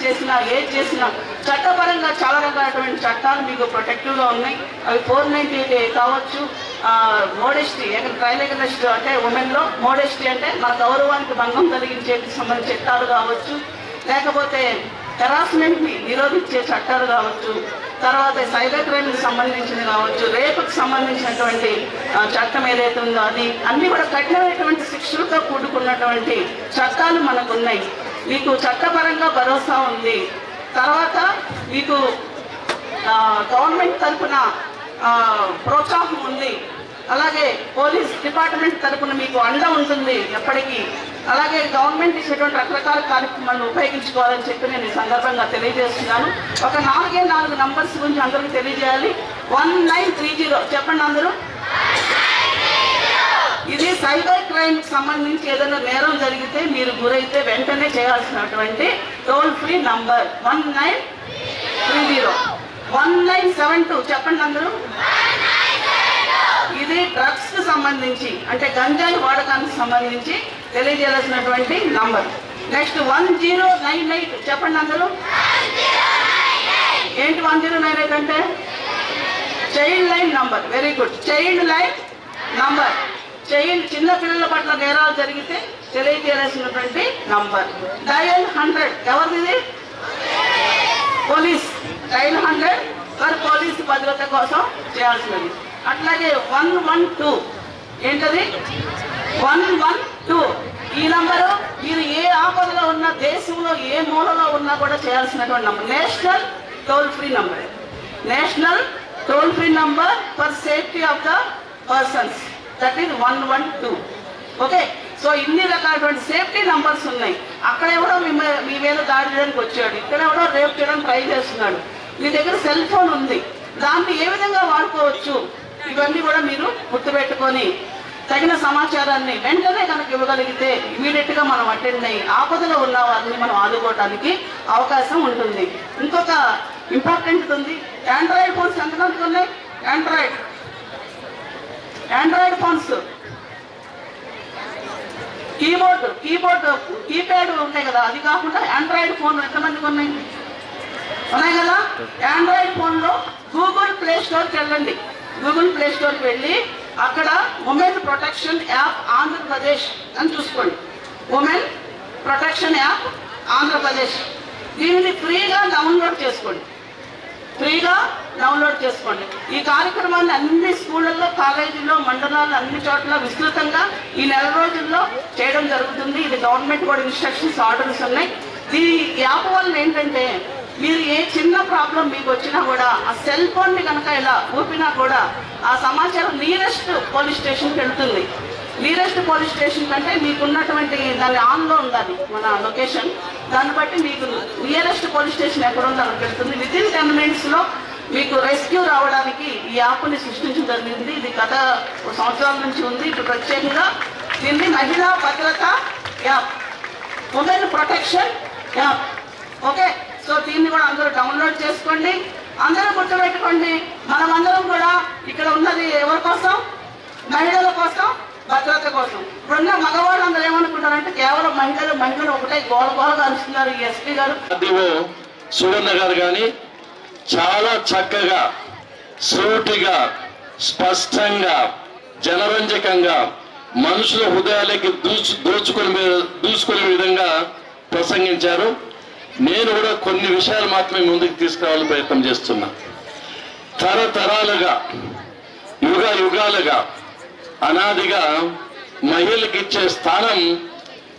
చేసినా ఏది చేసినా చట్టపరంగా చాలా రకాలైనటువంటి చట్టాలు మీకు ప్రొటెక్టివ్గా ఉన్నాయి. అవి 498A కావచ్చు, మోడెస్టీ ట్రైల్ అగెన్స్ట్ అంటే ఉమెన్లో మోడెస్టీ అంటే మన గౌరవానికి భంగం కలిగించేకి సంబంధించిన చట్టాలు కావచ్చు, లేకపోతే హెరాస్మెంట్ని నిరోధించే చట్టాలు కావచ్చు, తర్వాత సైబర్ క్రైమ్కి సంబంధించింది కావచ్చు, రేపుకి సంబంధించినటువంటి చట్టం ఏదైతే ఉందో అది అన్నీ కూడా కఠినమైనటువంటి శిక్షలతో కూడుకున్నటువంటి చట్టాలు మనకు ఉన్నాయి. మీకు చట్టపరంగా భరోసా ఉంది. తర్వాత మీకు గవర్నమెంట్ తరఫున ప్రోత్సాహం ఉంది. అలాగే పోలీస్ డిపార్ట్మెంట్ తరఫున మీకు అండ ఉంటుంది ఎప్పటికీ. అలాగే గవర్నమెంట్ ఇచ్చేటువంటి రకరకాల కార్యక్రమాలను ఉపయోగించుకోవాలని చెప్పి నేను ఈ సందర్భంగా తెలియజేస్తున్నాను. ఒక 4 నంబర్స్ గురించి అందరికీ తెలియజేయాలి. 1930 చెప్పండి అందరూ. ఇది సైబర్ క్రైమ్ సంబంధించి ఏదైనా నేరం జరిగితే మీరు గురైతే వెంటనే చేయాల్సినటువంటి టోల్ ఫ్రీ నంబర్ 1930. 1972 చెప్పండి అందరూ. ఇది డ్రగ్స్ కు సంబంధించి అంటే గంజాయి వాడకానికి సంబంధించి తెలియజేయాల్సినటువంటి నంబర్. నెక్స్ట్ 1098 చెప్పండి అందరూ. ఏంటి 1098 అంటే? Child line number. Very good. Child line number. చిన్న పిల్లల పట్ల నేరాలు జరిగితే తెలియజేయాల్సినటువంటి నంబర్. డయల్ 100 ఎవరిది? పోలీస్. డయల్ 100 ఫర్ పోలీస్ భద్రత కోసం చేయాల్సినది. అట్లాగే 112 ఏంటది? 112 ఈ నంబరు మీరు ఏ ఆపదలో ఉన్నా, దేశంలో ఏ మూలలో ఉన్నా కూడా చేయాల్సినటువంటి number. National toll free number. National toll free number for safety of the persons, that is 112. Okay. So ఇన్ని రకాలైనటువంటి సేఫ్టీ నంబర్స్ ఉన్నాయి. అక్కడ ఎవడో మీ మీద దాడి చేయడానికి వచ్చాడు, ఇక్కడ ఎవడో రేప్ చేయడానికి ట్రై చేస్తున్నాడు. మీ దగ్గర సెల్ ఫోన్ ఉంది, దాన్ని ఏ విధంగా వాడుకోవచ్చు ఇవన్నీ కూడా మీరు గుర్తుపెట్టుకొని తగిన సమాచారాన్ని వెంటనే కనుక ఇవ్వగలిగితే ఇమీడియట్గా మనం అటెండ్ అయ్యి ఆపదలో ఉన్న వారిని మనం ఆదుకోవడానికి అవకాశం ఉంటుంది. ఇంకొక ఇంపార్టెంట్ ఉంది. ఆండ్రాయిడ్ ఫోన్స్ ఎంతమందికి ఉన్నాయి? ఆండ్రాయిడ్ ఫోన్స్ కీప్యాడ్ ఉంటాయి కదా, అది కాకుండా ఆండ్రాయిడ్ ఫోన్ ఎంతమందికి ఉన్నాయి కదా. ఆండ్రాయిడ్ ఫోన్లో గూగుల్ ప్లే స్టోర్కి వెళ్ళండి. గూగుల్ ప్లే స్టోర్కి వెళ్ళి అక్కడ ఉమెన్ ప్రొటెక్షన్ యాప్ ఆంధ్రప్రదేశ్ అని చూసుకోండి. Women protection app Andhra Pradesh. దీనిని ఫ్రీగా డౌన్లోడ్ చేసుకోండి. ఈ కార్యక్రమాన్ని అన్ని స్కూళ్ళల్లో, కాలేజీల్లో, మండలాల్లో అన్ని చోట్ల విస్తృతంగా ఈ నెల రోజుల్లో చేయడం జరుగుతుంది. ఇది గవర్నమెంట్ కూడా ఇన్స్ట్రక్షన్స్, ఆర్డర్స్ ఉన్నాయి. ఈ యాప్ వల్ల ఏంటంటే మీరు ఏ చిన్న ప్రాబ్లం మీకు వచ్చినా కూడా ఆ సెల్ ఫోన్ని కనుక ఇలా ఊపినా కూడా ఆ సమాచారం నియరెస్ట్ పోలీస్ స్టేషన్కి వెళ్తుంది. నియరెస్ట్ పోలీస్ స్టేషన్ కంటే మీకున్నటువంటి దాని ఆన్లో ఉండాలి మన లొకేషన్. దాన్ని బట్టి మీకు నియరెస్ట్ పోలీస్ స్టేషన్ ఎక్కడ ఉందో అక్కడికి వెళ్తుంది. వితిన్ 10 minutesలో మీకు రెస్క్యూ రావడానికి ఈ యాప్ని సృష్టించడం జరిగింది. ఇది గత సంవత్సరాల నుంచి ఉంది. ఇప్పుడు ప్రత్యేకంగా దీన్ని మహిళా భద్రత app, women protection app. Okay. So దీన్ని కూడా అందరూ డౌన్లోడ్ చేసుకోండి. అందరూ గుర్తుపెట్టుకోండి, మనమందరం కూడా ఇక్కడ ఉన్నది ఎవరి కోసం? మహిళల కోసం, భద్రత కోసం. ఇప్పుడున్న మగవాళ్ళు అందరూ ఏమనుకుంటారంటే కేవలం మహిళలు ఒకటే గోలగోలగా అరుస్తున్నారు. ఈ ఎస్పీ గారు, సువర్ణ గారు కానీ చాలా చక్కగా, సూటిగా, స్పష్టంగా, జనరంజకంగా మనుషుల హృదయాలకి దూసుకునే విధంగా ప్రసంగించారు. నేను కూడా కొన్ని విషయాలు మాత్రమే ముందుకు తీసుకురావాలని ప్రయత్నం చేస్తున్నా. తరతరాలుగా, యుగాలుగా, అనాదిగా మహిళలకు ఇచ్చే స్థానం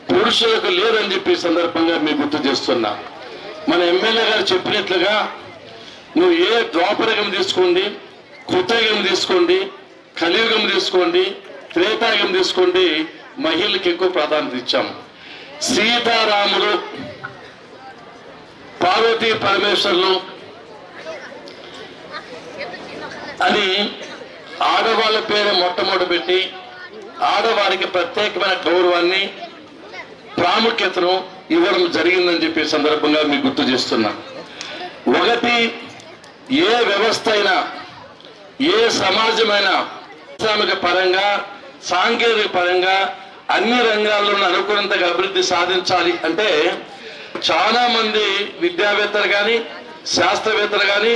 పురుషులకు లేదని చెప్పి సందర్భంగా మీకు గుర్తు చేస్తున్నా. మన ఎమ్మెల్యే గారు చెప్పినట్లుగా నువ్వు ఏ ద్వాపరయుగం తీసుకోండి, కృతయుగం తీసుకోండి, కలియుగం తీసుకోండి, త్రేతాయుగం తీసుకోండి, మహిళలకు ఎక్కువ ప్రాధాన్యత ఇచ్చాము. సీతారాములు, పార్వతీ పరమేశ్వర్లు అని ఆడవాళ్ళ పేరు మొట్టమొదటి పెట్టి ఆడవారికి ప్రత్యేకమైన గౌరవాన్ని, ప్రాముఖ్యతను ఇవ్వడం జరిగిందని చెప్పే సందర్భంగా మీకు గుర్తు చేస్తున్నా. ఒకటి, ఏ వ్యవస్థ అయినా, ఏ సమాజమైనా పారిశ్రామిక పరంగా, సాంకేతిక పరంగా అన్ని రంగాల్లోనూ అనుకున్నంతగా అభివృద్ధి సాధించాలి అంటే చాలా మంది విద్యావేత్తలు కానీ శాస్త్రవేత్తలు కానీ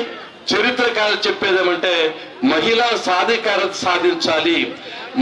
చరిత్రకారులు చెప్పేదేమంటే మహిళా సాధికారత సాధించాలి,